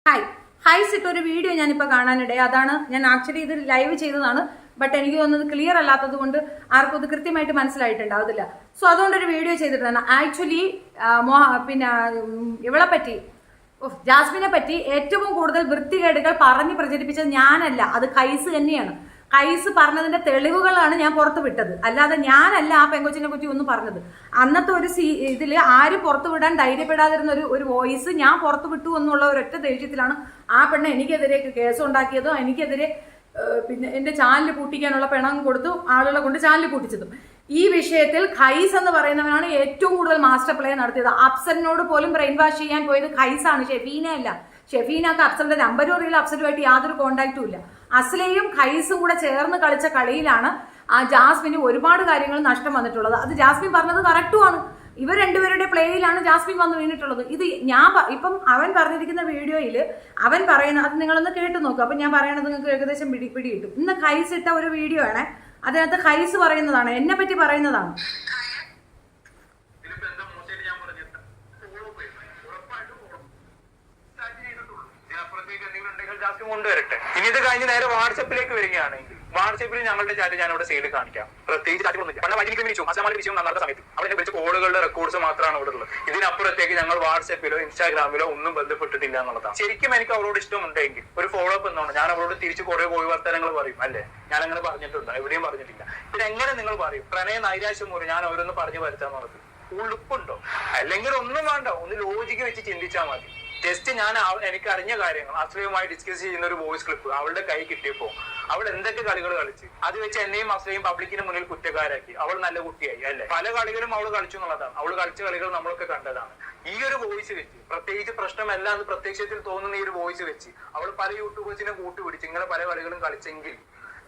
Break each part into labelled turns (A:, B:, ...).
A: Hi ഹൈസ് ഇട്ടൊരു video ഞാനിപ്പോൾ കാണാനിടയെ അതാണ് ഞാൻ ആക്ച്വലി ഇത് ലൈവ് ചെയ്തതാണ്. ബട്ട് എനിക്ക് തോന്നുന്നത് ക്ലിയർ അല്ലാത്തത് കൊണ്ട് ആർക്കും അത് കൃത്യമായിട്ട് മനസ്സിലായിട്ടുണ്ടാവില്ല. സോ അതുകൊണ്ടൊരു വീഡിയോ ചെയ്തിട്ടാണ് ആക്ച്വലി പിന്നെ ഇവളെ പറ്റി ജാസ്മിനെ പറ്റി ഏറ്റവും കൂടുതൽ വൃത്തികേടുകൾ പറഞ്ഞ് പ്രചരിപ്പിച്ചത് ഞാനല്ല, അത് കൈസ് തന്നെയാണ്. കൈസ് പറഞ്ഞതിന്റെ തെളിവുകളാണ് ഞാൻ പുറത്തു വിട്ടത്, അല്ലാതെ ഞാനല്ല ആ പെങ്കൊച്ചിനെ പറ്റി ഒന്നും പറഞ്ഞത്. അന്നത്തെ ഒരു ഇതിൽ ആരും പുറത്തു വിടാൻ ധൈര്യപ്പെടാതിരുന്ന ഒരു വോയിസ് ഞാൻ പുറത്തു വിട്ടു എന്നുള്ള ഒരൊറ്റ ദേഷ്യത്തിലാണ് ആ പെണ്ണ് എനിക്കെതിരെ കേസ് ഉണ്ടാക്കിയതും എനിക്കെതിരെ പിന്നെ എന്റെ ചാനൽ പൂട്ടിക്കാനുള്ള പിണം കൊടുത്തു ആളുകളെ കൊണ്ട് ചാനൽ പൂട്ടിച്ചതും. ഈ വിഷയത്തിൽ ഖൈസ് എന്ന് പറയുന്നവനാണ് ഏറ്റവും കൂടുതൽ മാസ്റ്റർ പ്ലേ നടത്തിയത്. അഫ്സലിനോട് പോലും ബ്രെയിൻ വാഷ് ചെയ്യാൻ പോയത് ഖൈസാണ്, ഷെഫീനയല്ല. ഷെഫീനക്ക് അഫ്സലിന്റെ നമ്പരും അറിയില്ല, അഫ്സലുമായിട്ട് യാതൊരു കോണ്ടാക്റ്റും ഇല്ല. അസ്ലയും ഖൈസും കൂടെ ചേർന്ന് കളിച്ച കളിയിലാണ് ആ ജാസ്മിന് ഒരുപാട് കാര്യങ്ങൾ നഷ്ടം വന്നിട്ടുള്ളത്. അത് ജാസ്മിൻ പറഞ്ഞത് കറക്റ്റുമാണ്. ഇവർ രണ്ടുപേരുടെ പ്ലേയിലാണ് ജാസ്മിൻ വന്ന് വീണിട്ടുള്ളത്. ഇത് ഇപ്പം അവൻ പറഞ്ഞിരിക്കുന്ന വീഡിയോയിൽ അവൻ പറയുന്ന അത് നിങ്ങളൊന്ന് കേട്ടു നോക്കുക. അപ്പൊ ഞാൻ പറയണത് നിങ്ങൾക്ക് ഏകദേശം പിടി കിട്ടും. ഇന്ന് ഖൈസ് ഇട്ട ഒരു വീഡിയോ ആണ്, അതിനകത്ത് ഖൈസ് പറയുന്നതാണ്, എന്നെ പറ്റി പറയുന്നതാണ്.
B: കൊണ്ടുവരട്ടെ. ഇനി ഇത് കഴിഞ്ഞ് നേരെ വാട്സപ്പിലേക്ക് വരികയാണെങ്കിൽ വാട്സപ്പിൽ ഞങ്ങളുടെ ചാറ്റ് ഞാൻ അവിടെ സൈഡിൽ കാണിക്കാം. പ്രത്യേകിച്ച് ചാറ്റുകളൊന്നും പണ്ട് വൈകിട്ട് വിളിച്ചു അസമാലി വിഷയം നടന്ന സമയത്ത് അവിടെ വിളിച്ച കോളുകളുടെ റെക്കോർഡ്സ് മാത്രമാണ് അവിടെ ഉള്ളത്. ഇതിനപ്പുറത്തേക്ക് ഞങ്ങൾ വാട്സപ്പിലോ ഇൻസ്റ്റാഗ്രാമിലോ ഒന്നും ബന്ധപ്പെട്ടിട്ടില്ല എന്നുള്ളതാണ്. ശരിക്കും എനിക്ക് അവരോട് ഇഷ്ടമുണ്ടെങ്കിൽ ഒരു ഫോളോ അപ്പ് എന്നാണ്. ഞാൻ അവരോട് തിരിച്ച് കുറെ പോയി വർത്തനങ്ങൾ പറയും, അല്ലേ? ഞാൻ അങ്ങനെ പറഞ്ഞിട്ടുണ്ട്, എവിടെയും പറഞ്ഞിട്ടില്ല. പിന്നെ എങ്ങനെ നിങ്ങൾ പറയും പ്രണയ നൈരാശ്യം മൂലം ഞാൻ അവരൊന്ന് പറഞ്ഞു വരുത്താന്നുള്ളത്? ഉളുപ്പുണ്ടോ? അല്ലെങ്കിൽ ഒന്നും വേണ്ട, ഒന്ന് ലോജിക്ക് വെച്ച് ചിന്തിച്ചാൽ മതി. ജസ്റ്റ് ഞാൻ എനിക്ക് അറിഞ്ഞ കാര്യങ്ങൾ അസ്ലയുമായി ഡിസ്കസ് ചെയ്യുന്ന ഒരു വോയിസ് ക്ലിപ്പ് അവളുടെ കൈ കിട്ടിയപ്പോ അവൾ എന്തൊക്കെ കളികൾ കളിച്ച് അത് വെച്ച് എന്നെയും അസ്ലയും പബ്ലിക്കിന് മുന്നിൽ കുറ്റക്കാരാക്കി. അവൾ നല്ല കുട്ടിയായി, അല്ലെ? പല കളികളും അവൾ കളിച്ചു എന്നുള്ളതാണ്. അവൾ കളിച്ച കളികൾ നമ്മളൊക്കെ കണ്ടതാണ്. ഈ ഒരു വോയിസ് വെച്ച് പ്രത്യേകിച്ച് പ്രശ്നമല്ല എന്ന് പ്രത്യക്ഷത്തിൽ തോന്നുന്ന ഈ ഒരു വോയിസ് വെച്ച് അവൾ പല യൂട്യൂബേഴ്സിനെ കൂട്ടുപിടിച്ച് ഇങ്ങനെ പല കളികളും കളിച്ചെങ്കിൽ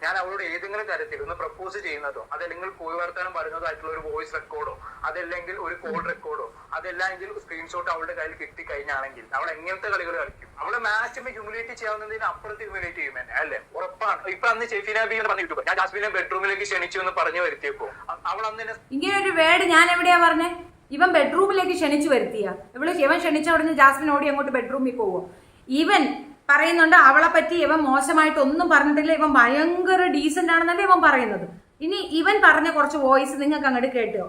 B: ഞാൻ അവളോട് ഏതെങ്കിലും തരത്തിൽ ഒന്ന് പ്രപ്പോസ് ചെയ്യുന്നതോ അതല്ലെങ്കിൽ പോയി വർത്താനം പറയുന്നതോ ആയിട്ടുള്ള ഒരു വോയിസ് റെക്കോർഡോ അതല്ലെങ്കിൽ ഒരു കോൾ റെക്കോർഡോ അതല്ലെങ്കിൽ സ്ക്രീൻഷോട്ട് അവളുടെ കയ്യിൽ കിട്ടിക്കഴിഞ്ഞാണെങ്കിൽ അവൾ എങ്ങനത്തെ കളികൾ കളിക്കും? അവളെ മാക്സിമം ഹ്യൂമിലേറ്റ് ചെയ്യാവുന്നതിന് അപ്പുറത്ത് ഹ്യൂമിലേറ്റ് ചെയ്യും എന്നെ, അല്ലെ? ഉറപ്പാണ്. ഇപ്പൊ അന്ന് ഷെഫീന ബി പറഞ്ഞ യൂട്യൂബർ ഞാൻ ജാസ്മിനെ ബെഡ്റൂമിലേക്ക് ക്ഷണിച്ചു എന്ന് പറഞ്ഞു വരുത്തിയപ്പോ അവൾ അന്ന്
A: ഇങ്ങനെ ഒരു വേർഡ് ഞാൻ എവിടെയാ പറഞ്ഞേ? ഇവൻ ബെഡ്റൂമിലേക്ക് ക്ഷണിച്ചു വരുത്തിയ ഇവൻ ക്ഷണിച്ച ഉടനെ ജാസ്മിൻ ഓടി അങ്ങോട്ട് ബെഡ്റൂമിൽ പോവോ? ഇവൻ പറയുന്നുണ്ട് അവളെ പറ്റി ഇവൻ മോശമായിട്ട് ഒന്നും പറഞ്ഞിട്ടില്ല, ഇവൻ ഭയങ്കര ഡീസന്റ് ആണെന്നല്ലേ ഇവൻ പറയുന്നത്. ഇനി ഇവൻ പറഞ്ഞ കുറച്ച് വോയിസ് നിങ്ങൾക്ക് അങ്ങോട്ട് കേട്ടോ?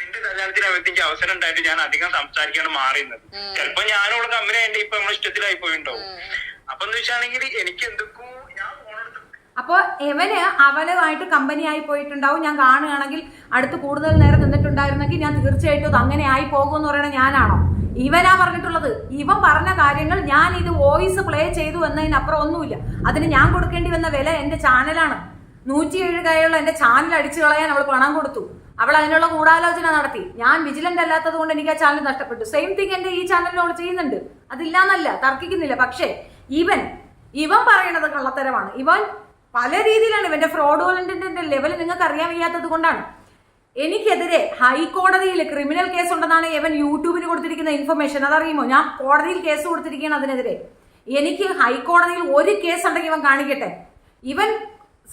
B: നിന്റെ കല്യാണത്തിനകത്തേക്ക് അവസരം ഉണ്ടായിട്ട് ഞാൻ അധികം സംസാരിക്കാണ്ട് മാറിയുന്നത്. ചിലപ്പോ ഞാനുള്ള കമ്പനി ആയിട്ട് ഇപ്പൊ നമ്മളെ ഇഷ്ടത്തിലായി പോയിണ്ടാവും. അപ്പൊ എന്ന് വെച്ചാണെങ്കിൽ എനിക്ക് എന്തൊക്കെയോ
A: അപ്പൊ ഇവന് അവളുമായിട്ട് കമ്പനി ആയി പോയിട്ടുണ്ടാവും. ഞാൻ കാണുകയാണെങ്കിൽ അടുത്ത് കൂടുതൽ നേരം നിന്നിട്ടുണ്ടായിരുന്നെങ്കിൽ ഞാൻ തീർച്ചയായിട്ടും അത് അങ്ങനെ ആയി പോകുമെന്ന് പറയണത് ഞാനാണോ? ഇവനാ പറഞ്ഞിട്ടുള്ളത്. ഇവൻ പറഞ്ഞ കാര്യങ്ങൾ ഞാൻ ഇത് വോയിസ് പ്ലേ ചെയ്തു എന്നതിനപ്പുറം ഒന്നുമില്ല. അതിന് ഞാൻ കൊടുക്കേണ്ടി വന്ന വില എന്റെ ചാനലാണ്. 107 കൈയുള്ള എന്റെ ചാനൽ അടിച്ചു കളയാൻ അവൾ പണം കൊടുത്തു. അവൾ അതിനുള്ള ഗൂഢാലോചന നടത്തി. ഞാൻ വിജിലന്റ് അല്ലാത്തത് കൊണ്ട് എനിക്ക് ആ ചാനൽ നഷ്ടപ്പെട്ടു. സെയിം തിങ് എന്റെ ഈ ചാനലിൽ അവൾ ചെയ്യുന്നുണ്ട്, അതില്ലാന്നല്ല, തർക്കിക്കുന്നില്ല. പക്ഷേ ഇവൻ പറയണത് കള്ളത്തരമാണ്. ഇവൻ പല രീതിയിലാണ് ഇവന്റെ ഫ്രോഡുലന്റിന്റെ ലെവൽ നിങ്ങൾക്ക് അറിയാൻ വയ്യാത്തത് കൊണ്ടാണ്. എനിക്കെതിരെ ഹൈക്കോടതിയിൽ ക്രിമിനൽ കേസ് ഉണ്ടെന്നാണ് ഇവൻ യൂട്യൂബിന് കൊടുത്തിരിക്കുന്ന ഇൻഫർമേഷൻ. അതറിയുമോ? ഞാൻ കോടതിയിൽ കേസ് കൊടുത്തിരിക്കുകയാണ് അതിനെതിരെ. എനിക്ക് ഹൈക്കോടതിയിൽ ഒരു കേസ് ഉണ്ടെങ്കിൽ ഇവൻ കാണിക്കട്ടെ. ഇവൻ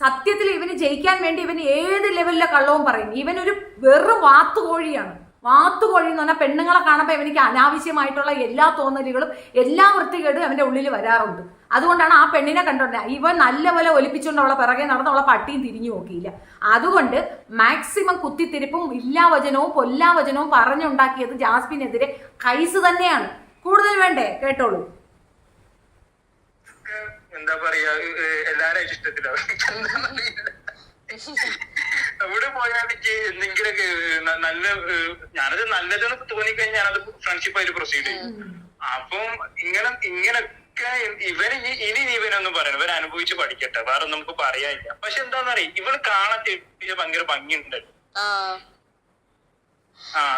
A: സത്യത്തിൽ ഇവന് ജയിക്കാൻ വേണ്ടി ഇവന് ഏത് ലെവലിലെ കള്ളവും പറയും. ഇവനൊരു വെറും വാത്തുകോഴിയാണ്. വാത്തുകോഴി എന്ന് പറഞ്ഞാൽ പെണ്ണുങ്ങളെ കാണുമ്പോൾ എനിക്ക് അനാവശ്യമായിട്ടുള്ള എല്ലാ തോന്നലുകളും എല്ലാ വൃത്തികേടും അവന്റെ ഉള്ളിൽ വരാറുണ്ട്. അതുകൊണ്ടാണ് ആ പെണ്ണിനെ കണ്ടോണ്ടേ ഇവൻ നല്ലപോലെ ഒലിപ്പിച്ചുകൊണ്ട് അവളെ പിറകെ നടന്ന് അവളെ പട്ടിയും തിരിഞ്ഞു നോക്കിയില്ല. അതുകൊണ്ട് മാക്സിമം കുത്തിത്തിരിപ്പും ഇല്ലാവചനവും പൊല്ലാവചനവും പറഞ്ഞുണ്ടാക്കിയത് ജാസ്മിനെതിരെ കൈസ് തന്നെയാണ്. കൂടുതൽ വേണ്ടേ? കേട്ടോളൂ.
B: എന്താ പറയാ, എല്ലാരും ഇഷ്ടത്തിലാണ്. എവിടെ പോയാലും എന്തെങ്കിലൊക്കെ നല്ല ഞാനത് നല്ലതെന്ന് തോന്നിക്കഴിഞ്ഞാൽ ഞാനത് ഫ്രണ്ട്ഷിപ്പായിട്ട് പ്രൊസീഡ് ചെയ്യും. അപ്പം ഇങ്ങനൊക്കെ ഇവന് ഇനി ഇവനൊന്നും പറയണം, ഇവൻ അനുഭവിച്ച് പഠിക്കട്ടെ, വേറെ നമുക്ക് പറയാനില്ല. പക്ഷെ എന്താന്നറിയാം, ഇവള് കാണാൻ ഭയങ്കര ഭംഗിയുണ്ട്.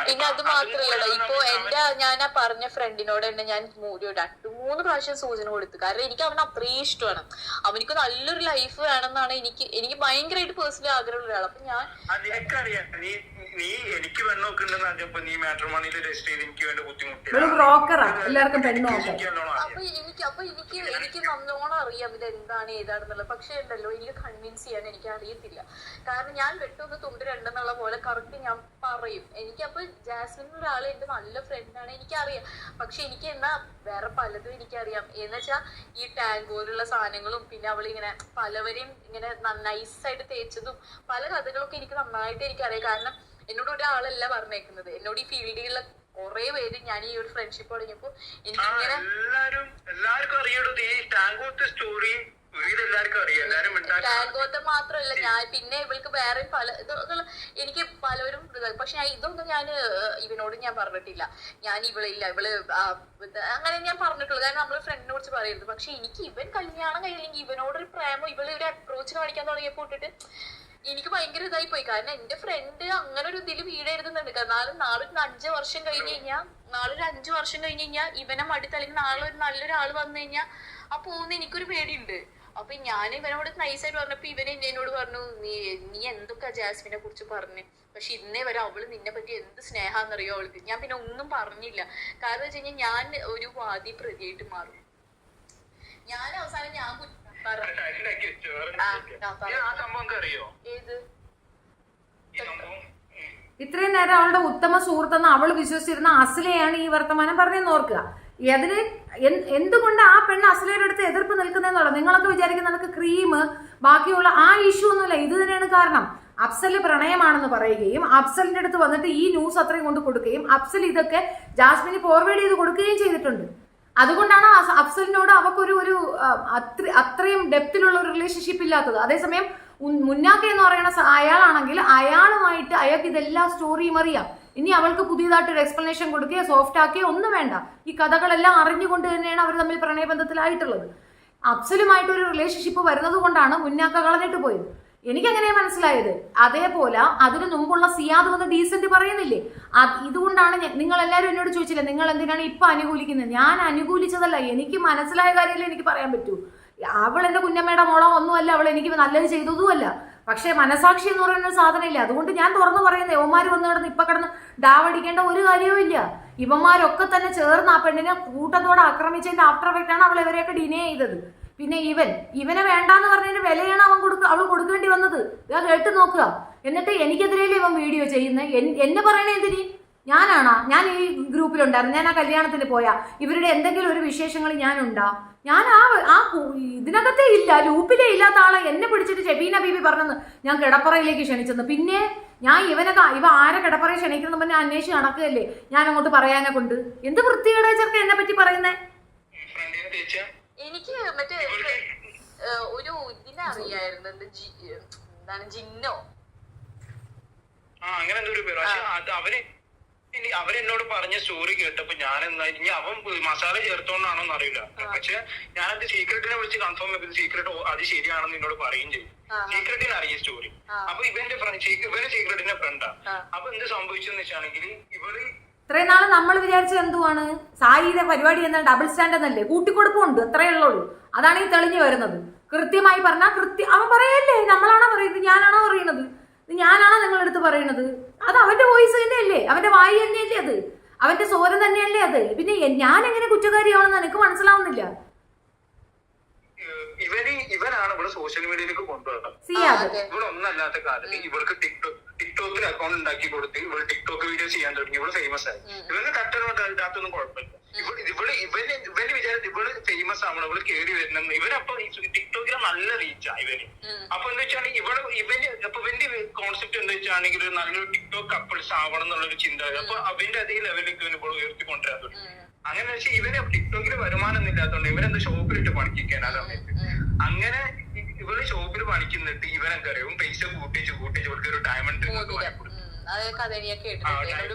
C: പിന്നെ അത് മാത്രല്ല, ഇപ്പൊ ഞാൻ ആ പറഞ്ഞ ഫ്രണ്ടിനോട് തന്നെ ഞാൻ 2-3 പ്രാവശ്യം സൂചന കൊടുത്തു. കാരണം എനിക്ക് അവനെ അത്രയും ഇഷ്ടമാണ്. അവനിക്ക് നല്ലൊരു ലൈഫ് വേണമെന്നാണ് എനിക്ക് ഭയങ്കരമായിട്ട് പേഴ്സണലി ആഗ്രഹമുള്ള ഒരാൾ. അപ്പൊ ഞാൻ
B: നിനക്കറിയാം, നീ എനിക്ക് പെണ്ണോക്കുണ്ടെന്ന് പറഞ്ഞപ്പോ നീ മാട്രിമോണിയിൽ രജിസ്റ്റർ ചെയ്ത് എനിക്ക് വേണ്ട ബുദ്ധിമുട്ട്.
C: അപ്പൊ എനിക്ക് എനിക്ക് നല്ലോണം അറിയാം ഇത് എന്താണ് ഏതാണെന്നുള്ളത്. പക്ഷെ ഉണ്ടല്ലോ എനിക്ക് കൺവിൻസ് ചെയ്യാൻ എനിക്ക് അറിയത്തില്ല. കാരണം ഞാൻ വെട്ടൊന്ന് തുണ്ട് രണ്ടെന്നുള്ള പോലെ കറക്റ്റ് ഞാൻ പറയും. എനിക്കപ്പോൾ ജാസ്മിൻ ഒരാൾ എന്റെ നല്ല ഫ്രണ്ടാണ്, എനിക്കറിയാം. പക്ഷെ എനിക്ക് എന്നാ വേറെ പലതും എനിക്കറിയാം. എന്ന് വെച്ചാൽ ഈ ടാങ്കോലുള്ള സാധനങ്ങളും പിന്നെ അവളിങ്ങനെ പലവരെയും ഇങ്ങനെ നൈസായിട്ട് തേച്ചതും പല കഥകളൊക്കെ എനിക്ക് നന്നായിട്ട് എനിക്കറിയാം. കാരണം എന്നോട് ഒരാളല്ല പറഞ്ഞേക്കുന്നത്, എന്നോട് ഈ ഫീൽഡിലുള്ള കുറെ പേര് ഞാൻ ഈ ഒരു ഫ്രണ്ട്ഷിപ്പ് തുടങ്ങിയപ്പോ എനിക്കിങ്ങനെ
B: എല്ലാവർക്കും അറിയുന്നത് ഈ ടാങ്കോത്തെ സ്റ്റോറി
C: ടാങ്കോത്തെ മാത്രല്ല ഞാൻ പിന്നെ ഇവൾക്ക് വേറെ പല ഇതൊക്കെ എനിക്ക് പലവരും പക്ഷെ ഇതൊന്നും ഞാൻ ഇവനോട് ഞാൻ പറഞ്ഞിട്ടില്ല. ഞാൻ ഇവളില്ല ഇവള് അങ്ങനെ ഞാൻ പറഞ്ഞിട്ടുള്ളൂ. കാരണം നമ്മള് ഫ്രണ്ടിനെ കുറിച്ച് പറയരുത്. പക്ഷെ എനിക്ക് ഇവൻ കല്യാണം കഴിയില്ലെങ്കിൽ ഇവനോടൊരു പ്രേമം ഇവള് ഒരു അപ്രോച്ച് കാണിക്കാൻ തുടങ്ങിയപ്പോ ഇട്ടിട്ട് എനിക്ക് ഭയങ്കര ഇതായി പോയി. കാരണം എന്റെ ഫ്രണ്ട് അങ്ങനെ ഒരു ഇതിൽ വീടെഴുതുന്നുണ്ട്. കാരണം നാളൊരു 5 വർഷം കഴിഞ്ഞ് കഴിഞ്ഞാൽ ഇവനെ മടുത്ത് അല്ലെങ്കിൽ നാളെ ഒരു നല്ലൊരാള് വന്നു കഴിഞ്ഞാൽ ആ പോകുന്ന എനിക്കൊരു പേടിയുണ്ട്. അപ്പൊ ഞാൻ ഇവനോട് നൈസായിട്ട് പറഞ്ഞപ്പോ ഇവൻ എന്നോട് പറഞ്ഞു, നീ എന്തൊക്കെ ജാസ്മിനെ കുറിച്ച് പറഞ്ഞു. പക്ഷെ ഇന്നേ വരെ അവള് നിന്നെ പറ്റി എന്ത് സ്നേഹാന്നറിയോ അവൾക്ക്. ഞാൻ പിന്നെ ഒന്നും പറഞ്ഞില്ല. കാരണം വെച്ച് കഴിഞ്ഞാൽ ഞാൻ ഒരു വാദി പ്രതിയായിട്ട് മാറും. ഞാൻ അവസാനം ഞാൻ
A: ഇത്രയും നേരം അവളുടെ ഉത്തമ സുഹൃത്തെന്ന് അവൾ വിശ്വസിച്ചിരുന്ന അസ്ലയാണ് ഈ വർത്തമാനം പറഞ്ഞെന്ന് ഓർക്കുക. അതിന് എന്തുകൊണ്ട് ആ പെണ്ണ് അസ്ലയുടെ അടുത്ത് എതിർപ്പ് നിൽക്കുന്നതെന്നുള്ളത് നിങ്ങളൊക്കെ വിചാരിക്കുന്ന നിനക്ക് ക്രീം ബാക്കിയുള്ള ആ ഇഷ്യൂ ഒന്നുമില്ല. ഇത് തന്നെയാണ് കാരണം. അഫ്സൽ പ്രണയമാണെന്ന് പറയുകയും അഫ്സലിന്റെ അടുത്ത് വന്നിട്ട് ഈ ന്യൂസ് അത്രയും കൊണ്ട് കൊടുക്കുകയും അഫ്സൽ ഇതൊക്കെ ജാസ്മിന് ഫോർവേഡ് ചെയ്ത് കൊടുക്കുകയും ചെയ്തിട്ടുണ്ട്. അതുകൊണ്ടാണ് അഫ്സലിനോട് അവക്കൊരു അത്രയും ഡെപ്തിലുള്ള ഒരു റിലേഷൻഷിപ്പ് ഇല്ലാത്തത്. അതേസമയം മുന്നാക്ക എന്ന് പറയുന്ന അയാളാണെങ്കിൽ അയാളുമായിട്ട് അയാൾക്ക് ഇതെല്ലാ സ്റ്റോറിയും അറിയാം. ഇനി അവൾക്ക് പുതിയതായിട്ട് ഒരു എക്സ്പ്ലനേഷൻ കൊടുക്കുകയോ സോഫ്റ്റ് ആക്കുകയോ ഒന്നും വേണ്ട. ഈ കഥകളെല്ലാം അറിഞ്ഞുകൊണ്ട് തന്നെയാണ് അവർ തമ്മിൽ പ്രണയബന്ധത്തിലായിട്ടുള്ളത്. അഫ്സലുമായിട്ട് ഒരു റിലേഷൻഷിപ്പ് വരുന്നത് കൊണ്ടാണ് മുന്നാക്ക കളഞ്ഞിട്ട് പോയത്. എനിക്കങ്ങനെയാ മനസ്സിലായത്. അതേപോലെ അതിനു മുമ്പുള്ള സിയാദ് വന്ന് ഡീസന്റ് പറയുന്നില്ലേ, ഇതുകൊണ്ടാണ് നിങ്ങൾ എല്ലാവരും എന്നോട് ചോദിച്ചില്ല നിങ്ങൾ എന്തിനാണ് ഇപ്പൊ അനുകൂലിക്കുന്നത്. ഞാൻ അനുകൂലിച്ചതല്ല, എനിക്ക് മനസ്സിലായ കാര്യമല്ലേ എനിക്ക് പറയാൻ പറ്റൂ. അവൾ എന്റെ കുഞ്ഞമ്മയുടെ മോളോ ഒന്നുമല്ല, അവൾ എനിക്ക് നല്ലത് ചെയ്തതുമല്ല. പക്ഷെ മനസാക്ഷി എന്ന് പറയുന്ന ഒരു സാധനമില്ല. അതുകൊണ്ട് ഞാൻ തുറന്നു പറയുന്നത് യവന്മാര് വന്ന് കിടന്ന് ഇപ്പൊ കിടന്ന് ഡാവടിക്കേണ്ട ഒരു കാര്യവും ഇല്ല. ഇവന്മാരൊക്കെ തന്നെ ചേർന്ന് ആ പെണ്ണിനെ കൂട്ടത്തോടെ ആക്രമിച്ചതിന്റെ ആഫ്റ്റർ എഫക്റ്റ് ആണ് അവൾ ഇവരെയൊക്കെ ഡിനേ ചെയ്തത്. പിന്നെ ഇവനെ വേണ്ടാന്ന് പറഞ്ഞതിന്റെ വിലയാണ് അവൾ കൊടുക്കേണ്ടി വന്നത്. ഞാൻ കേട്ട് നോക്കുക. എന്നിട്ട് എനിക്കെതിരെയല്ലേ ഇവൻ വീഡിയോ ചെയ്യുന്നത്. എന്നെ പറയണേ എന്തിനി? ഞാനാണോ? ഞാൻ ഈ ഗ്രൂപ്പിലുണ്ടായിരുന്നു, ഞാൻ ആ കല്യാണത്തിന് പോയാ ഇവരുടെ എന്തെങ്കിലും ഒരു വിശേഷങ്ങൾ ഞാനുണ്ടാ? ഞാൻ ആ ഇതിനകത്തേ ഇല്ല, ലൂപ്പിലേ ഇല്ലാത്ത ആളെ എന്നെ പിടിച്ചിട്ട് ഷെബീന ബീബി പറഞ്ഞെന്ന് ഞാൻ കിടപ്പറയിലേക്ക് ക്ഷണിച്ചെന്ന്. പിന്നെ ഞാൻ ഇവ ആരെ കിടപ്പറയിൽ ക്ഷണിക്കുന്ന പറഞ്ഞാൽ അന്വേഷിച്ച് നടക്കുകയല്ലേ ഞാൻ അങ്ങോട്ട് പറയാനെ കൊണ്ട്. എന്ത് വൃത്തികേടാ ചെറുക്ക എന്നെ പറ്റി പറയുന്നേ.
C: എനിക്ക് മറ്റേ ഒരു ഇതിനെ അറിയായിരുന്നു, എന്താണ് ജിന്നോ
B: അങ്ങനെ എന്തൊരു പേര്. അവരെന്നോട് പറഞ്ഞ സ്റ്റോറി കേട്ടപ്പോ ഞാൻ ഇനി അവൻ മസാല ചേർത്തോണ്ടാണോന്ന് അറിയില്ല. പക്ഷെ ഞാനത് സീക്രട്ടിനെ വിളിച്ച് കൺഫേം ചെയ്ത് സീക്രട്ട് അത് ശരിയാണെന്ന് എന്നോട് പറയും ചെയ്യും. സീക്രട്ടിന് അറിയ സ്റ്റോറി. അപ്പൊ ഇവന്റെ സീക്രട്ടിന്റെ ഫ്രണ്ടാ. അപ്പൊ എന്ത് സംഭവിച്ചെന്ന് വെച്ചാണെങ്കിൽ ഇവള്
A: ഇത്രയും നാളെ നമ്മൾ വിചാരിച്ചത് എന്തുവാണ്, സായിയുടെ പരിപാടി എന്നാൽ ഡബിൾ സ്റ്റാൻഡ് എന്നല്ലേ, കൂട്ടിക്കൊടുപ്പുണ്ട്, അത്രയേ ഉള്ളൂ. അതാണ് ഈ തെളിഞ്ഞു വരുന്നത്. കൃത്യമായി പറഞ്ഞാൽ അവൻ പറയല്ലേ, നമ്മളാണോ പറയുന്നത്, ഞാനാണോ പറയുന്നത്, ഞാനാണോ നിങ്ങളെടുത്ത് പറയുന്നത്? അത് അവന്റെ വോയിസ് തന്നെയല്ലേ, അവന്റെ വായി തന്നെയല്ലേ, അത് അവന്റെ സ്വരം തന്നെയല്ലേ അത്. പിന്നെ ഞാൻ എങ്ങനെ കുറ്റക്കാരിയാണെന്ന് എനിക്ക് മനസ്സിലാവുന്നില്ല.
B: ഇവനാണ് ഇവിടെ സോഷ്യൽ മീഡിയയിലേക്ക് കൊണ്ടുവന്നത്. ഇവിടെ ഒന്നല്ലാത്ത കാലത്ത് ഇവർക്ക് ടിക്ടോക്കിൽ അക്കൗണ്ട് ഉണ്ടാക്കി കൊടുത്ത് ഇവള് ടിക്ടോക്ക് വീഡിയോ ചെയ്യാൻ തുടങ്ങി. ഇവള് ഫേമസ് ആയി. ഇവന് കട്ടൊന്നും കുഴപ്പമില്ല. ഇവന് വിചാരിച്ചു ഇവള് ഫേമസ് ആവണം, ഇവള് കയറി വരണം. ഇവനപ്പൊ ടിക്ടോക്കിലെ നല്ല റീച്ചാ ഇവന്. അപ്പൊ എന്താ വെച്ചാണെങ്കിൽ ഇവന്റെ കോൺസെപ്റ്റ് എന്താ വെച്ചാണെങ്കിൽ നല്ലൊരു ടിക്ടോക്ക് കപ്പിൾസ് ആവണം എന്നുള്ളൊരു ചിന്ത. അപ്പൊ അവന്റെ അതേ ലെവലിലേക്ക് ഇവന് ഇപ്പോൾ ഉയർത്തിക്കൊണ്ടുവരാൻ തുടങ്ങി. അങ്ങനെ വെച്ചാൽ ഇവന് ടിക്ടോക്കിൽ വരുമാനം ഇല്ലാത്തതുകൊണ്ട് ഇവരെന്താ ഷോപ്പിലിട്ട് പണിക്കാൻ ആ സമയത്ത്. അങ്ങനെ ഇവര് ഷോപ്പിൽ പണിക്കുന്നിട്ട് ഇവനൊക്കെ അറിയും പൈസ കൂട്ടിച്ച് ഇവർക്ക് ഒരു ഡയമണ്ട്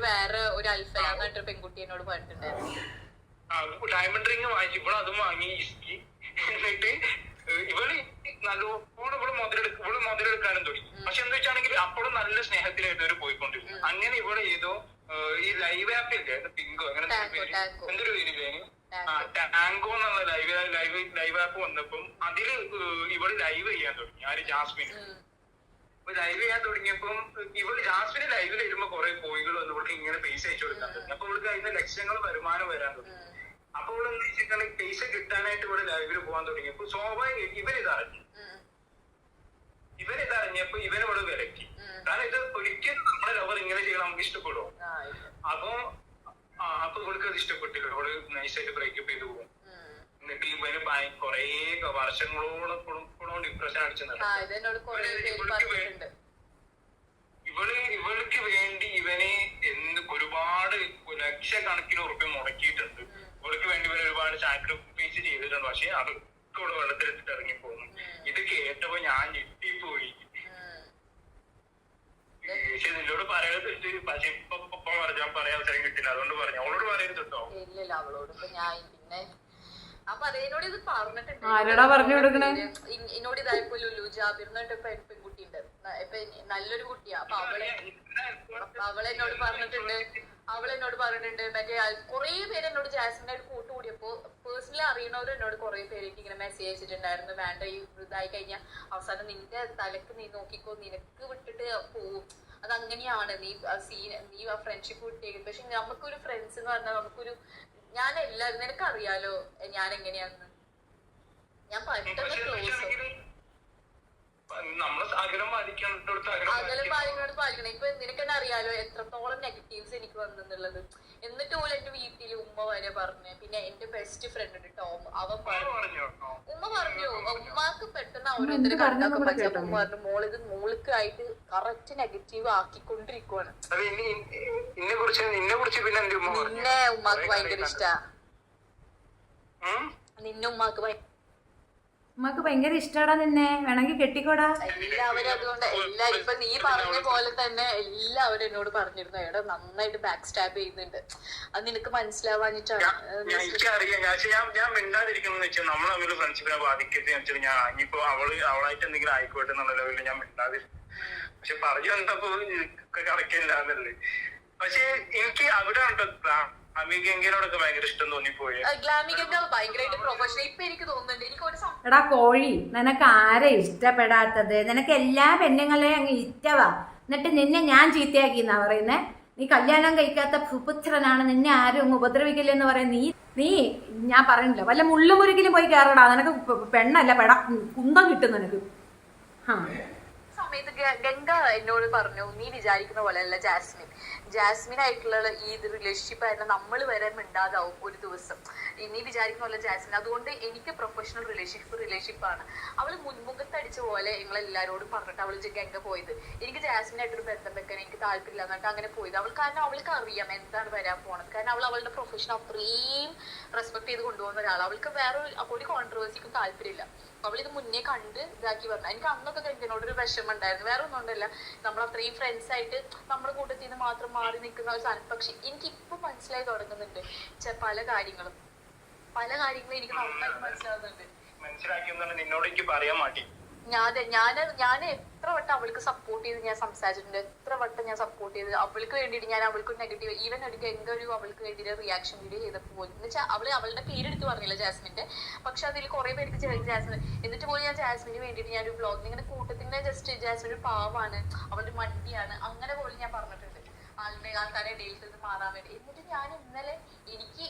C: വേറെ ഒരു അൽഫലാന്ന് പെൺകുട്ടി എന്നോട് പറഞ്ഞിട്ടുണ്ടായിരുന്നു.
B: ഡയമണ്ട് റിങ് വാങ്ങിച്ചു. ഇവള് അതും വാങ്ങി എന്നിട്ട് ഇവള് നല്ലോണം ഇവള് മുതലെടുക്കാനും തുടങ്ങി. പക്ഷെ എന്താ വെച്ചാണെങ്കിൽ അപ്പോഴും നല്ല സ്നേഹത്തിലായിട്ട് അവര് പോയിക്കൊണ്ടിരുന്നു. അങ്ങനെ ഇവിടെ ഏതോ ഈ ലൈവ് ആപ്പ് ഇല്ലേ, പിങ്കോ അങ്ങനെ എന്തൊരു പേരില്ലേ, ടാങ്കോ എന്നുള്ള ലൈവ് ആപ്പ് വന്നപ്പം അതില് ഇവള് ലൈവ് ചെയ്യാൻ തുടങ്ങി. ആര്? ജാസ്മിൻ. അപ്പൊ ലൈവ് ചെയ്യാൻ തുടങ്ങിയപ്പം ഇവള് ജാസ്മിന് ലൈവിൽ വരുമ്പോ കുറെ കോഴികൾ വന്ന് ഇവൾക്ക് ഇങ്ങനെ പൈസ അയച്ചു കൊടുക്കാൻ തുടങ്ങി. അപ്പൊ ഇവൾക്ക് അതിന് ലക്ഷങ്ങൾ വരുമാനം വരാൻ തുടങ്ങി. അപ്പോൾ എന്താ വെച്ചിട്ടുണ്ടെങ്കിൽ പൈസ കിട്ടാനായിട്ട് ഇവിടെ ലൈവില് പോകാൻ തുടങ്ങിയപ്പോ സ്വാഭാവികം ഇവരിതറിഞ്ഞപ്പോ ഇവനോട് വിലക്കി. കാരണം ഇത് ഒരിക്കലും നമ്മുടെ ലവർ ഇങ്ങനെ ചെയ്യണം നമുക്ക് ഇഷ്ടപ്പെടുമോ? അപ്പൊ ഇവൾക്ക് അത് ഇഷ്ടപ്പെട്ടില്ല. അവള് നൈസായിട്ട് ബ്രേക്കപ്പ് ചെയ്ത് പോകും. എന്നിട്ട് ഇവന് കൊറേ വർഷങ്ങളോളം ഡിപ്രഷൻ അടിച്ചെന്നാണ്. ഇവൾക്ക് വേണ്ടി ഇവനെ ഒരുപാട് ലക്ഷക്കണക്കിന് ഉറുപ്പ്യ മുടക്കിയിട്ടുണ്ട്. ഇവൾക്ക് വേണ്ടി ഇവർ ഒരുപാട് സാക്രിഫൈസ് ചെയ്തിട്ടുണ്ട്. പക്ഷെ അതൊക്കെ ഇവിടെ വെള്ളത്തിലെത്തിട്ട് ഇറങ്ങിപ്പോകുന്നു. ഇത് കേട്ടപ്പോ ഞാൻ ഞെട്ടിപ്പോയി. പക്ഷെ നിന്നോട് പറയരുത്. പക്ഷെ ഇപ്പൊ ഞാൻ പറയാൻ അവസരം കിട്ടില്ല, അതുകൊണ്ട് പറഞ്ഞു. അവളോട് പറയരുത് കേട്ടോ.
C: ഇല്ല അവളോട് ഞാൻ പിന്നെ അപ്പൊ അതേനോട് ഇത് പറഞ്ഞിട്ടുണ്ട്. എന്നോട് ഇതായപ്പോ ലുലു ജാബിർ എന്നിട്ട് പെൺകുട്ടി ഉണ്ട്, ഇപ്പൊ നല്ലൊരു കുട്ടിയാ. അപ്പൊ അവളെന്നോട് പറഞ്ഞിട്ടുണ്ട് മറ്റേ കുറെ പേര് എന്നോട് ജാസ്മിനായിട്ട് കൂട്ടുകൂടിയപ്പോ പേഴ്സണലി അറിയണവരും എന്നോട് കുറെ പേരേക്ക് ഇങ്ങനെ മെസ്സേജ് അയച്ചിട്ടുണ്ടായിരുന്നു. വേണ്ട, ഈ ഇതായി കഴിഞ്ഞാൽ അവസാനം നിന്റെ തലക്ക് നീ നോക്കിക്കോ, നിനക്ക് വിട്ടിട്ട് പോവും, അതങ്ങനെയാണ്, നീ ആ ഫ്രണ്ട്ഷിപ്പ് വിട്ടേക്കും. പക്ഷെ നമുക്കൊരു ഫ്രണ്ട്സ് എന്ന് പറഞ്ഞാൽ നമുക്കൊരു, ഞാൻ എല്ലാവരും നിനക്കറിയാലോ ഞാൻ എങ്ങനെയാന്ന്, ഞാൻ പെട്ടെന്ന് ക്ലോസ് അകലം പാലിക്കണം. ഇപ്പൊ നിനക്ക് തന്നെ അറിയാലോ എത്രത്തോളം നെഗറ്റീവ്സ് എനിക്ക് വന്നെന്നുള്ളത്. എന്നിട്ട് പോലും എന്റെ വീട്ടിൽ ഉമ്മ വരെ പറഞ്ഞു. പിന്നെ എന്റെ ബെസ്റ്റ് ഫ്രണ്ട് ഉണ്ട് ടോം, അവൻ പറഞ്ഞു, ഉമ്മ പറഞ്ഞു, ഉമ്മാക്ക് പെട്ടെന്ന് അവരോരുത്തര് കണ്ടൊക്കെ പറ്റും. ഉമ്മ പറഞ്ഞു മോളിത് മോൾക്കായിട്ട് കറക്റ്റ് നെഗറ്റീവ് ആക്കിക്കൊണ്ടിരിക്കുവാണ്. നിന്നെ ഉമ്മാക്ക് ഭയങ്കര ഇഷ്ടാ, നിന്നെ ഉമ്മാക്ക്
A: ഭയങ്കര ഇഷ്ടാടാ, നിന്നെ വേണമെങ്കിൽ കെട്ടിക്കോടാ.
C: എല്ലാവരും അതുകൊണ്ട് എല്ലാരും ഇപ്പൊ നീ പറഞ്ഞ പോലെ തന്നെ എല്ലാവരും എന്നോട് പറഞ്ഞിരുന്നു എടാ നന്നായിട്ട് ബാക്ക് സ്റ്റാബ് ചെയ്യുന്നുണ്ട്, അത് നിനക്ക് മനസ്സിലാവാഞ്ഞിട്ടാണ്.
B: എനിക്കറിയാം. ഞാൻ മിണ്ടാതിരിക്കണം വെച്ചാൽ നമ്മൾ തമ്മിൽ ഫ്രണ്ട്ഷിപ്പിനെ ബാധിക്കട്ടെ വെച്ചാൽ ഞാൻ ഇനിയിപ്പോ അവളായിട്ട് എന്തെങ്കിലും ആയിക്കോട്ടെ എന്നുള്ള ലെവലിൽ ഞാൻ മിണ്ടാതിരിക്കും. പക്ഷെ പറഞ്ഞു എന്തപ്പോ കറക്കില്ലാന്നല്ലേ. പക്ഷെ എനിക്ക് അവിടെ ഉണ്ടോ ഗ്ലാമികയോടൊക്കെ ഭയങ്കര ഇഷ്ടം തോന്നിപ്പോയി.
C: ഭയങ്കരമായിട്ട് പ്രൊഫഷണൽ ഇപ്പൊ എനിക്ക് തോന്നുന്നുണ്ട്. എനിക്ക്
A: എടാ കോഴി, നിനക്ക് ആരെ ഇഷ്ടപ്പെടാത്തത്? നിനക്ക് എല്ലാ പെണ്ണുങ്ങളെയും അങ്ങ് ഇഷ്ടവാ, എന്നിട്ട് നിന്നെ ഞാൻ ചീത്തയാക്കിന്നാ പറയുന്നേ. നീ കല്യാണം കഴിക്കാത്ത സുപുത്രനാണ്, നിന്നെ ആരും അങ്ങ് ഉപദ്രവിക്കില്ലെന്ന് പറയാൻ നീ ഞാൻ പറയണില്ല, വല്ല മുള്ളുമുരുകിലും പോയി കയറടാ. നിനക്ക് പെണ്ണല്ല കുന്തം കിട്ടും നിനക്ക്.
C: സമയത്ത് ഗംഗ എന്നോട് പറഞ്ഞു നീ വിചാരിക്കുന്ന പോലെയല്ല ജാസ്മിൻ ആയിട്ടുള്ള ഈ റിലേഷൻഷിപ്പ് ആയിരുന്നു നമ്മൾ വരെ മിണ്ടാതാവും ഒരു ദിവസം. നീ വിചാരിക്കുന്ന പോലെ ജാസ്മിൻ, അതുകൊണ്ട് എനിക്ക് പ്രൊഫഷണൽ റിലേഷൻഷിപ്പ് ആണ്. അവള് മുൻമുഖത്തടിച്ച പോലെ ഞങ്ങളെല്ലാരോടും പറഞ്ഞിട്ട് അവള് ഗംഗ പോയത്. എനിക്ക് ജാസ്മിനായിട്ടൊരു ബന്ധം വെക്കാൻ എനിക്ക് താല്പര്യമില്ല എന്നിട്ട് അങ്ങനെ പോയത്. കാരണം അവൾക്ക് അറിയാം എന്താണ് വരാൻ പോണത്. കാരണം അവളുടെ പ്രൊഫഷൻ അത്രയും റെസ്പെക്ട് ചെയ്ത് കൊണ്ടുപോകുന്ന ഒരാൾ. അവൾക്ക് വേറെ ഒരു കോൺട്രവേഴ്സിക്കും താല്പര്യമില്ല. അവളിത് മുന്നേ കണ്ട് ഇതാക്കി പറഞ്ഞു. എനിക്ക് അന്നൊക്കെ ഗംഗനോടൊരു വിഷമം ഉണ്ടായിരുന്നു, വേറെ ഒന്നും ഉണ്ടല്ല. നമ്മൾ അത്രയും ഫ്രണ്ട്സ് ആയിട്ട് നമ്മുടെ കൂട്ടത്തിൽ നിന്ന് മാത്രം മാറി നിൽക്കുന്ന ഒരു സാധനം. പക്ഷെ എനിക്ക് മനസ്സിലായി തുടങ്ങുന്നുണ്ട് പല കാര്യങ്ങളും എനിക്ക് നന്നായിട്ട് മനസ്സിലാവുന്നുണ്ട്.
B: നിന്നോട് എനിക്ക് പറയാൻ മാറ്റി.
C: ഞാൻ എത്ര വട്ടം അവൾക്ക് സപ്പോർട്ട് ചെയ്ത് ഞാൻ സംസാരിച്ചിട്ടുണ്ട്, എത്ര വട്ടം ഞാൻ സപ്പോർട്ട് ചെയ്ത് അവൾക്ക് വേണ്ടിയിട്ട് ഞാൻ അവൾക്ക് നെഗറ്റീവ് ഈവൻ ഒരു അവൾക്ക് വേണ്ടിയിട്ട് റിയാക്ഷൻ വീഡിയോ ചെയ്തപ്പോൾ പോലും എന്ന് വെച്ചാൽ അവളുടെ പേരെടുത്ത് പറഞ്ഞില്ല ജാസ്മിന്റെ, പക്ഷെ അതിൽ കുറെ പേർക്ക് ജാസ്മിൻ എന്നിട്ട് പോലും ഞാൻ ജാസ്മിന് വേണ്ടിയിട്ട് ഞാൻ ഒരു ബ്ലോഗ് ഇങ്ങനെ കൂട്ടത്തിന്റെ ജസ്റ്റ് ജാസ്മിൻ ഒരു പാവാണ്, അവളുടെ മണ്ടിയാണ് അങ്ങനെ പോലും ഞാൻ പറഞ്ഞിട്ടുണ്ട് ആൾക്കാരെ ഇടയിൽ നിന്ന് മാറാൻ വേണ്ടി. എന്നിട്ട് ഞാൻ ഇന്നലെ എനിക്ക്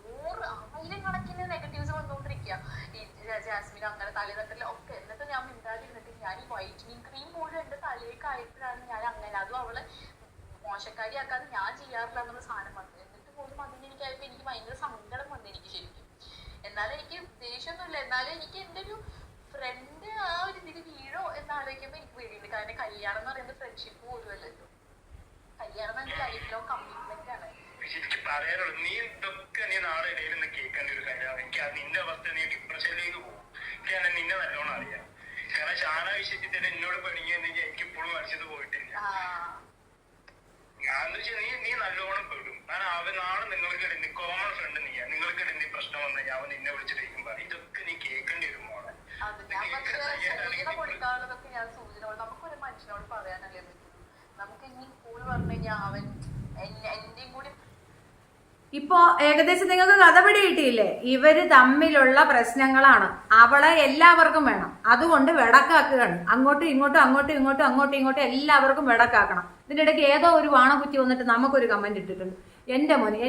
C: 100,000 കണക്കിന് നെഗറ്റീവ്സ് വന്നുകൊണ്ടിരിക്കുക ഈ ജാസ്മിൻ അങ്ങനെ തലതട്ടല ഒക്കെ. എന്നിട്ട് ഞാൻ മിണ്ടാതിരുന്നിട്ട് ഞാൻ ഈ വൈറ്റനിങ് ക്രീം പോലും എന്റെ തലയിലേക്ക് ആയപ്പോഴാണ് ഞാൻ അങ്ങനെ, അതും അവളെ മോശക്കാരിയാക്കാതെ ഞാൻ ചെയ്യാറില്ല എന്നുള്ള സാധനം വന്നത്. എന്നിട്ട് പോലും അതിന് എനിക്കായപ്പോ എനിക്ക് ഭയങ്കര സങ്കടം വന്നു എനിക്ക് ശരിക്കും. എന്നാലും എനിക്ക് ദേഷ്യമൊന്നുമില്ല, എന്നാലും എനിക്ക് എന്റെ ഒരു ഫ്രണ്ട് ആ ഒരു ഇതിൽ വീഴോ എന്നാലോചിക്കുമ്പോ എനിക്ക് വീഴുന്നുണ്ട്. കാരണം കല്യാണം എന്ന് പറയുന്നത് ഫ്രണ്ട്ഷിപ്പ് പോലും അല്ലല്ലോ, കല്യാണം എന്ന് ലൈഫ് ലോങ് കമ്മിറ്റ്മെന്റ് ആണ്.
B: എനിക്ക് പറയാനുള്ളൂ, നീ ഇതൊക്കെ നീ നാളെ ഇടയിൽ നിന്ന് കേൾക്കേണ്ട ഒരു കാര്യമാണ്. എനിക്ക് നിന്റെ അവസ്ഥ നീ ഡിപ്രഷനിലേക്ക് പോകും. എനിക്ക് നിന്നെ നല്ലോണം അറിയാം. കാരണം ഷാന വിഷയത്തിൽ തന്നെ എന്നോട് പണിയെന്നെങ്കിൽ എനിക്ക് ഇപ്പോഴും മനസ്സിൽ പോയിട്ടില്ല. ഞാൻ വെച്ചാൽ നീ നല്ലോണം പെടും. കാരണം അവൻ നാളെ നിങ്ങൾക്കിടയിൽ കോമൺ ഫ്രണ്ട് നീയാ, നിങ്ങൾക്കിടയിൽ പ്രശ്നം വന്നു ഞാൻ നിന്നെ വിളിച്ചിട്ടേക്കും പറയും. ഇതൊക്കെ നീ കേൾക്കേണ്ടി വരും മോളെ.
C: നമുക്കൊരു മനുഷ്യനോട് പറയാനല്ലേ പറ്റുള്ളൂ. നമുക്ക് ഇനി സ്കൂൾ പറഞ്ഞു കഴിഞ്ഞാൽ അവൻ എന്റെയും കൂടി
A: ഇപ്പോ ഏകദേശം നിങ്ങൾക്ക് കഥ പിടി കിട്ടിയില്ലേ? ഇവര് തമ്മിലുള്ള പ്രശ്നങ്ങളാണ്. അവളെ എല്ലാവർക്കും വേണം, അതുകൊണ്ട് വെടക്കാക്കുകയാണ്. അങ്ങോട്ടും ഇങ്ങോട്ടും എല്ലാവർക്കും വെടക്കാക്കണം. ഇതിന്റെ ഇടയ്ക്ക് ഏതോ ഒരു വാണക്കുറ്റി വന്നിട്ട് നമുക്കൊരു കമന്റ് ഇട്ടിട്ടുണ്ട്,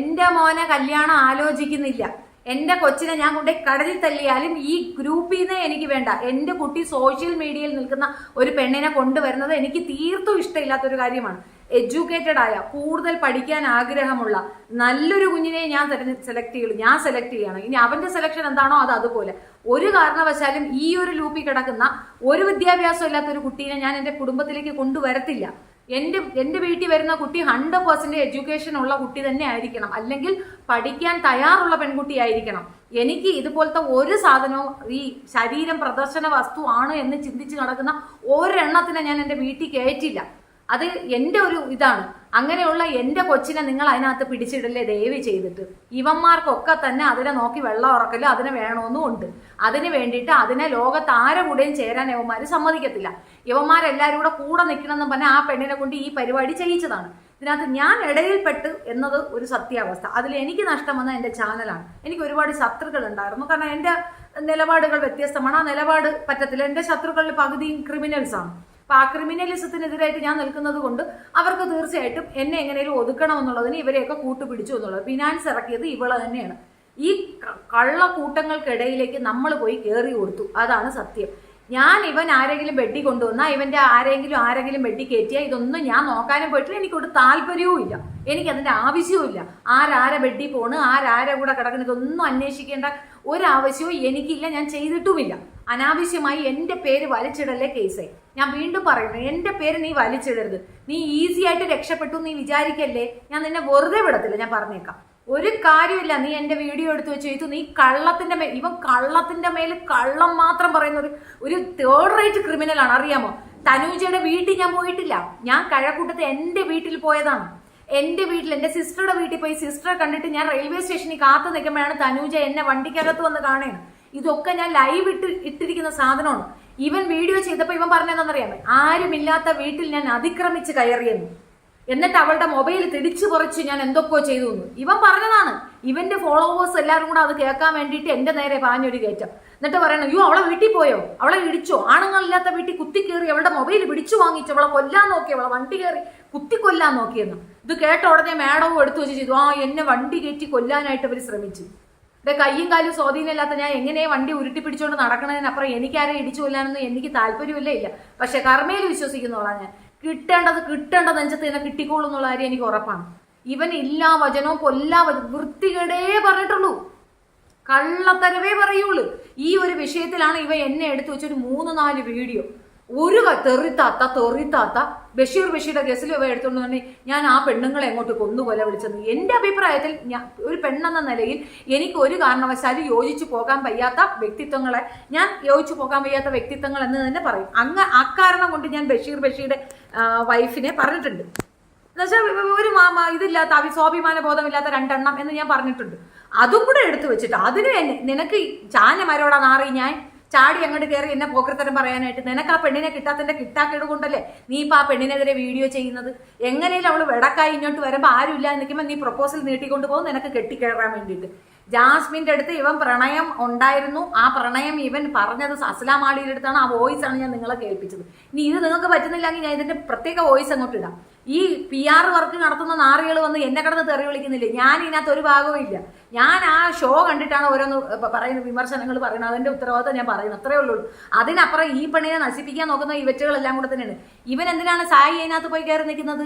A: എന്റെ മോനെ കല്യാണം ആലോചിക്കുന്നില്ല, എന്റെ കൊച്ചിനെ ഞാൻ കൊണ്ടേ കടലിൽ തല്ലിയാലും ഈ ഗ്രൂപ്പിൽ നിന്ന് എനിക്ക് വേണ്ട. എന്റെ കുട്ടി സോഷ്യൽ മീഡിയയിൽ നിൽക്കുന്ന ഒരു പെണ്ണിനെ കൊണ്ടുവരുന്നത് എനിക്ക് തീർത്തും ഇഷ്ടമില്ലാത്തൊരു കാര്യമാണ്. എഡ്യൂക്കേറ്റഡ് ആയ, കൂടുതൽ പഠിക്കാൻ ആഗ്രഹമുള്ള നല്ലൊരു കുഞ്ഞിനെ ഞാൻ സെലക്ട് ചെയ്യുള്ളൂ. ഞാൻ സെലക്ട് ചെയ്യണം. ഇനി അവന്റെ സെലക്ഷൻ എന്താണോ അത് അതുപോലെ. ഒരു കാരണവശാലും ഈ ഒരു ലൂപ്പിൽ കിടക്കുന്ന ഒരു വിദ്യാഭ്യാസം ഇല്ലാത്തൊരു കുട്ടീനെ ഞാൻ എന്റെ കുടുംബത്തിലേക്ക് കൊണ്ടുവരത്തില്ല. എന്റെ വീട്ടിൽ വരുന്ന കുട്ടി 100% എഡ്യൂക്കേഷൻ ഉള്ള കുട്ടി തന്നെ ആയിരിക്കണം, അല്ലെങ്കിൽ പഠിക്കാൻ തയ്യാറുള്ള പെൺകുട്ടി ആയിരിക്കണം. എനിക്ക് ഇതുപോലത്തെ ഒരു സാധനവും ഈ ശരീരം പ്രദർശന വസ്തു ആണ് എന്ന് ചിന്തിച്ച് നടക്കുന്ന ഒരെണ്ണത്തിനെ ഞാൻ എന്റെ വീട്ടിൽ കയറ്റില്ല. അത് എൻ്റെ ഒരു ഇതാണ്. അങ്ങനെയുള്ള എൻ്റെ കൊച്ചിനെ നിങ്ങൾ അതിനകത്ത് പിടിച്ചിടല്ലേ ദയവ് ചെയ്തിട്ട്. ഇവന്മാർക്കൊക്കെ തന്നെ അതിനെ നോക്കി വെള്ളം ഉറക്കലും അതിനെ വേണമെന്നും ഉണ്ട്. അതിന് വേണ്ടിയിട്ട് അതിനെ ലോകത്ത് ആരെ കൂടെയും ചേരാൻ ഇവന്മാർ സമ്മതിക്കത്തില്ല. ഇവന്മാരെല്ലാവരും കൂടെ നിൽക്കണമെന്ന് പറഞ്ഞാൽ ആ പെണ്ണിനെ കൊണ്ട് ഈ പരിപാടി ചെയ്യിച്ചതാണ്. ഇതിനകത്ത് ഞാൻ ഇടയിൽപ്പെട്ട് എന്നത് ഒരു സത്യാവസ്ഥ. അതിൽ എനിക്ക് നഷ്ടം വന്ന എൻ്റെ ചാനലാണ്. എനിക്ക് ഒരുപാട് ശത്രുക്കൾ ഉണ്ടായിരുന്നു. കാരണം എൻ്റെ നിലപാടുകൾ വ്യത്യസ്തമാണ്. ആ നിലപാട് പറ്റത്തില്ല. എൻ്റെ ശത്രുക്കളിൽ പകുതിയും ക്രിമിനൽസാണ്. അപ്പൊ ആ ക്രിമിനലിസത്തിനെതിരായിട്ട് ഞാൻ നിൽക്കുന്നത് കൊണ്ട് അവർക്ക് തീർച്ചയായിട്ടും എന്നെ എങ്ങനെയും ഒതുക്കണമെന്നുള്ളതിന് ഇവരെയൊക്കെ കൂട്ടുപിടിച്ചു എന്നുള്ളത്. ഫിനാൻസ് ഇറക്കിയത് ഇവളെ തന്നെയാണ്. ഈ കള്ളക്കൂട്ടങ്ങൾക്കിടയിലേക്ക് നമ്മൾ പോയി കയറി കൊടുത്തു. അതാണ് സത്യം. ഇവൻ ആരെങ്കിലും ബെഡി കൊണ്ടുവന്നാൽ ഇവന്റെ ആരെങ്കിലും ബെഡി കയറ്റിയാൽ ഇതൊന്നും ഞാൻ നോക്കാനും പോയിട്ടില്ല. എനിക്കൊരു താല്പര്യവും ഇല്ല. എനിക്കതിന്റെ ആവശ്യവും ഇല്ല. ആരാരെ ബെഡി പോണ്, ആരാരെ കൂടെ കിടക്കുന്ന, ഇതൊന്നും അന്വേഷിക്കേണ്ട ഒരാവശ്യവും എനിക്കില്ല. ഞാൻ ചെയ്തിട്ടുമില്ല. അനാവശ്യമായി എൻ്റെ പേര് വലിച്ചിടല്ലേ കേസേ. ഞാൻ വീണ്ടും പറയുന്നു, എൻ്റെ പേര് നീ വലിച്ചിടരുത്. നീ ഈസി ആയിട്ട് രക്ഷപ്പെട്ടു നീ വിചാരിക്കല്ലേ. ഞാൻ നിന്നെ വെറുതെ വിടത്തില്ല. ഞാൻ പറഞ്ഞേക്കാം, ഒരു കാര്യമില്ല. നീ എൻ്റെ വീഡിയോ എടുത്ത് വെച്ച് ചെയ്തു. നീ കള്ളത്തിന്റെ മേൽ, ഇവൻ കള്ളത്തിന്റെ മേൽ കള്ളം മാത്രം പറയുന്ന ഒരു തേർഡ് റേറ്റ് ക്രിമിനലാണ്. അറിയാമോ? തനൂജയുടെ വീട്ടിൽ ഞാൻ പോയിട്ടില്ല. ഞാൻ കഴക്കൂട്ടത്ത് എൻ്റെ വീട്ടിൽ പോയതാണ്. എൻ്റെ വീട്ടിൽ, എൻ്റെ സിസ്റ്ററുടെ വീട്ടിൽ പോയി സിസ്റ്ററെ കണ്ടിട്ട് ഞാൻ റെയിൽവേ സ്റ്റേഷനിൽ കാത്തു നിൽക്കുമ്പോഴാണ് തനൂജ എന്നെ വണ്ടിക്കകത്ത് വന്ന് കാണുന്നത്. ഇതൊക്കെ ഞാൻ ലൈവ് ഇട്ടിരിക്കുന്ന സാധനമാണ്. ഇവൻ വീഡിയോ ചെയ്തപ്പോൾ ഇവൻ പറഞ്ഞതെന്നറിയാമോ? ആരുമില്ലാത്ത വീട്ടിൽ ഞാൻ അതിക്രമിച്ച് കയറിയെന്ന്. എന്നിട്ട് അവളുടെ മൊബൈൽ തിരിച്ചു കുറച്ച് ഞാൻ എന്തൊക്കെയോ ചെയ്തു എന്ന് ഇവൻ പറഞ്ഞതാണ്. ഇവന്റെ ഫോളോവേഴ്സ് എല്ലാവരും കൂടെ അത് കേൾക്കാൻ വേണ്ടിയിട്ട് എന്റെ നേരെ പാഞ്ഞൊരു കയറ്റം. എന്നിട്ട് പറയണം, അയ്യോ അവളെ വീട്ടിൽ പോയോ, അവളെ ഇടിച്ചോ, ആണുങ്ങളില്ലാത്ത വീട്ടിൽ കുത്തിക്കേറി അവളുടെ മൊബൈൽ പിടിച്ചു വാങ്ങിച്ചു, അവളെ കൊല്ലാൻ നോക്കി, അവളെ വണ്ടി കയറി കുത്തിക്കൊല്ലാൻ നോക്കിയെന്ന്. ഇത് കേട്ട ഉടനെ മാഡവും എടുത്തു വെച്ച് ചെയ്തു, എന്നെ വണ്ടി കയറ്റി കൊല്ലാനായിട്ട് അവർ ശ്രമിച്ചു. കയ്യും കാലും സ്വാധീനമില്ലാത്ത ഞാൻ എങ്ങനെ വണ്ടി ഉരുട്ടി പിടിച്ചുകൊണ്ട് നടക്കണതിനപ്പുറം എനിക്കാരെ ഇടിച്ചു കൊല്ലാനൊന്നും എനിക്ക് താല്പര്യമില്ല. ഇല്ല. പക്ഷെ കർമ്മയിൽ വിശ്വസിക്കുന്നോളാം ഞാൻ. കിട്ടേണ്ടത് നെഞ്ചത്ത് തന്നെ കിട്ടിക്കോളൂ എന്നുള്ള കാര്യം എനിക്ക് ഉറപ്പാണ്. ഇവൻ ഇല്ലാ വചനവും കൊല്ലാ വൃത്തികേടേ പറഞ്ഞിട്ടുള്ളൂ, കള്ളത്തരവേ പറയുള്ളൂ. ഈ ഒരു വിഷയത്തിലാണ് ഇവ എന്നെ എടുത്തു വെച്ചൊരു 3-4 വീഡിയോ. ഒരു തെറിത്താത്ത ബഷീറുടെ കേസിൽ ഇവ എടുത്തുകൊണ്ട് തന്നെ ഞാൻ ആ പെണ്ണുങ്ങളെ എങ്ങോട്ട് കൊന്നുകൊല വിളിച്ചത്. എൻ്റെ അഭിപ്രായത്തിൽ ഞാൻ ഒരു പെണ്ണെന്ന നിലയിൽ എനിക്ക് ഒരു കാരണവശാലും യോജിച്ചു പോകാൻ വയ്യാത്ത വ്യക്തിത്വങ്ങളെ, വ്യക്തിത്വങ്ങൾ എന്ന് തന്നെ പറയും. അക്കാരണം കൊണ്ട് ഞാൻ ബഷീറുടെ വൈഫിനെ പറഞ്ഞിട്ടുണ്ട്. എന്നുവെച്ചാൽ ഒരു ഇതില്ലാത്ത സ്വാഭിമാന ബോധമില്ലാത്ത 2 എണ്ണം എന്ന് ഞാൻ പറഞ്ഞിട്ടുണ്ട്. അതും കൂടെ എടുത്തു വെച്ചിട്ട് അതിന് നിനക്ക് ചാഞ്ഞമാരോടാ നാറി ഞാൻ ചാടി അങ്ങോട്ട് കയറി എന്നെ പോക്കരത്തരം പറയാനായിട്ട്. നിനക്ക് ആ പെണ്ണിനെ കിട്ടാത്തതിന്റെ കിട്ടാക്കേട് കൊണ്ടല്ലേ നീ ഇപ്പൊ ആ പെണ്ണിനെതിരെ വീഡിയോ ചെയ്യുന്നത്. എങ്ങനെയും അവള് വെടക്കായി ഇങ്ങോട്ട് വരുമ്പോൾ ആരും ഇല്ല നിൽക്കുമ്പോൾ നീ പ്രപ്പോസൽ നീട്ടിക്കൊണ്ട് പോകും നിനക്ക് കെട്ടിക്കയറാൻ വേണ്ടിയിട്ട്. ജാസ്മിന്റെ അടുത്ത് ഇവൻ പ്രണയം ഉണ്ടായിരുന്നു. ആ പ്രണയം ഇവൻ പറഞ്ഞത് അസ്ലാം ആളിയുടെ അടുത്താണ്. ആ വോയിസ് ആണ് ഞാൻ നിങ്ങളെ കേൾപ്പിച്ചത്. ഇനി ഇത് നിങ്ങൾക്ക് പറ്റുന്നില്ലെങ്കിൽ ഞാൻ ഇതിന്റെ പ്രത്യേക വോയിസ് അങ്ങോട്ട് ഇടാം. ഈ PR വർക്ക് നടത്തുന്ന നാറികൾ വന്ന് എന്നെ കിടന്ന് തെറി വിളിക്കുന്നില്ലേ? ഞാൻ ഇതിനകത്ത് ഒരു ഭാഗവും ഇല്ല. ഞാൻ ആ ഷോ കണ്ടിട്ടാണ് ഓരോന്ന് പറയുന്ന വിമർശനങ്ങൾ പറയുന്നത്. അതിന്റെ ഉത്തരവാദിത്തം ഞാൻ പറയുന്നത്, അത്രേ ഉള്ളൂ. അതിനപ്പുറം ഈ പെണ്ണിനെ നശിപ്പിക്കാൻ നോക്കുന്ന ഈ വെച്ചുകളെല്ലാം കൂടെ തന്നെയാണ്. ഇവൻ എന്തിനാണ് സായി അതിനകത്ത് പോയി കയറി നിൽക്കുന്നത്?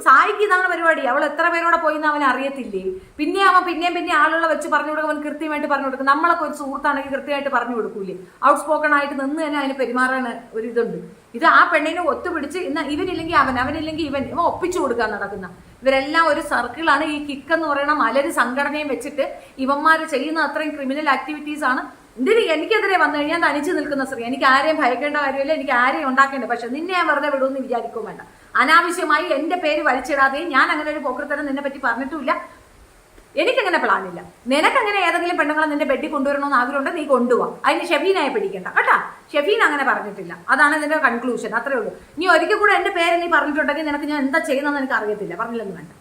A: സായിക്ക് ഇതാണ് പരിപാടി. അവൾ എത്ര പേരോടെ പോയിന്ന് അവൻ അറിയത്തില്ലേ? പിന്നെ അവൻ പിന്നെ ആളുകളെ വെച്ച് പറഞ്ഞു കൊടുക്കും. അവൻ കൃത്യമായിട്ട് പറഞ്ഞു കൊടുക്കും. നമ്മളൊക്കെ ഒരു സുഹൃത്താണെങ്കിൽ കൃത്യമായിട്ട് പറഞ്ഞു കൊടുക്കൂലേ? ഔട്ട് സ്പോക്കൺ ആയിട്ട് നിന്ന് തന്നെ അതിന് പെരുമാറാൻ ഒരു ഇതുണ്ട്. ഇത് ആ പെണ്ണിനെ ഒത്തുപിടിച്ച് ഇവനില്ലെങ്കിൽ അവനില്ലെങ്കിൽ ഇവൻ ഒപ്പിച്ചു കൊടുക്കാൻ നടക്കുന്ന ഇവരെല്ലാം ഒരു സർക്കിളാണ്. ഈ കിക്ക് എന്ന് പറയുന്ന മലര് സംഘടനയും വെച്ചിട്ട് ഇവന്മാർ ചെയ്യുന്ന അത്രയും ക്രിമിനൽ ആക്ടിവിറ്റീസ് ആണ്. എനിക്കെതിരെ വന്നു കഴിഞ്ഞാൽ തനിച്ച് നിൽക്കുന്ന സ്ത്രീ. എനിക്ക് ആരെയും ഭയക്കേണ്ട കാര്യമില്ല, എനിക്ക് ആരെയും ഉണ്ടാക്കേണ്ട. പക്ഷെ നിന്നെ ഞാൻ വെറുതെ വിടുമെന്ന് വിചാരിക്കും വേണ്ട. അനാവശ്യമായി എൻ്റെ പേര് വലിച്ചിടാതെയും ഞാൻ അങ്ങനെ ഒരു പോക്കൃത്തരം നിന്നെ പറ്റി പറഞ്ഞിട്ടുമില്ല. എനിക്കങ്ങനെ പ്ലാനില്ല. നിനക്കങ്ങനെ ഏതെങ്കിലും പെണ്ണുങ്ങളെ നിന്റെ ബെഡിൽ കൊണ്ടുവരണമെന്ന് ആഗ്രഹമുണ്ട്, നീ കൊണ്ടുപോവാ. അതിന് ഷെഫീനായി പിടിക്കണ്ട കേട്ടാ. ഷെഫീൻ അങ്ങനെ പറഞ്ഞിട്ടില്ല. അതാണ് ഇതിന്റെ കൺക്ലൂഷൻ. അത്രേ ഉള്ളൂ. നീ ഒരിക്കൽ കൂടെ എൻ്റെ പേര് നീ പറഞ്ഞിട്ടുണ്ടെങ്കിൽ നിനക്ക് ഞാൻ എന്താ ചെയ്യുന്നതെന്ന് എനിക്ക് അറിയത്തില്ല. പറഞ്ഞില്ലെന്ന് വേണ്ട.